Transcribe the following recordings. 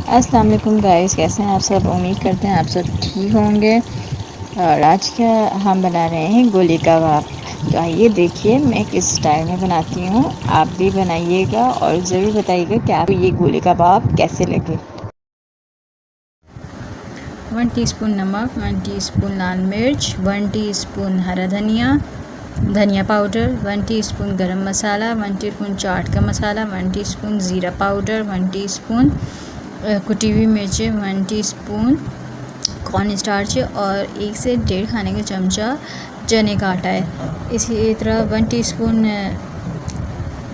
अस्सलाम वालेकुम गाइस, कैसे हैं आप सब। उम्मीद करते हैं आप सब ठीक होंगे। और आज क्या हम बना रहे हैं गोली कबाब। तो आइए देखिए मैं किस स्टाइल में बनाती हूँ। आप भी बनाइएगा और ज़रूर बताइएगा कि आपको ये गोली कबाब कैसे लगे। 1 टीस्पून नमक, 1 टीस्पून लाल मिर्च, 1 टीस्पून हरा धनिया पाउडर, 1 टीस्पून गरम मसाला, 1 टीस्पून चाट का मसाला, 1 टीस्पून ज़ीरा पाउडर, 1 टीस्पून कुटी हुई मिर्चें, 1 टीस्पून कॉर्न स्टार्च और 1 से 1.5 खाने का चमचा चने का आटा है। इसी तरह 1 टीस्पून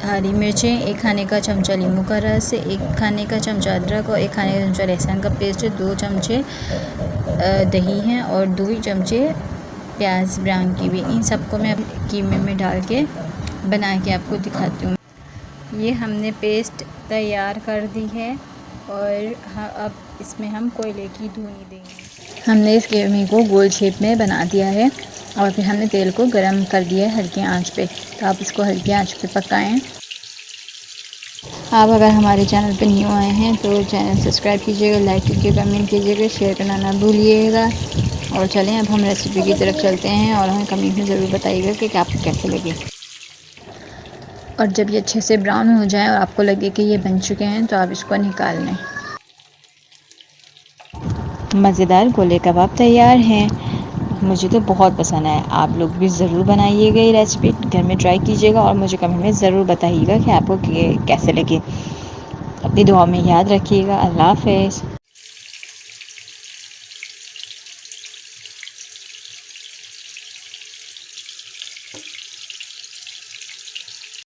हरी मिर्चें, 1 खाने का चमचा नींबू का रस, 1 खाने का चमचा अदरक और 1 खाने का चमचा लहसुन का पेस्ट, 2 चमचे दही हैं और 2 ही चमचे प्याज ब्राउन की भी। इन सबको मैं कीमे में डाल के बना के आपको दिखाती हूँ। ये हमने पेस्ट तैयार कर दी है और अब इसमें हम कोयले की धुनी देंगे। हमने इस कीमे को गोल शेप में बना दिया है और फिर हमने तेल को गरम कर दिया है हल्की आंच पे। तो आप इसको हल्की आंच पे पकाएं। आप अगर हमारे चैनल पे न्यू आए हैं तो चैनल सब्सक्राइब कीजिएगा, लाइक कीजिएगा, कमेंट कीजिएगा, शेयर करना ना भूलिएगा। और चलें अब हम रेसिपी की तरफ चलते हैं और हमें कमेंट में ज़रूर बताइएगा कि आपको कैसे लगे। और जब ये अच्छे से ब्राउन हो जाए और आपको लगे कि ये बन चुके हैं तो आप इसको निकाल लें। मज़ेदार गोले कबाब तैयार हैं। मुझे तो बहुत पसंद है। आप लोग भी ज़रूर बनाइएगा, ये रेसिपी घर में ट्राई कीजिएगा और मुझे कमेंट में ज़रूर बताइएगा कि आपको कैसे लगे। अपनी दुआ में याद रखिएगा। अल्लाह हाफ़िज़।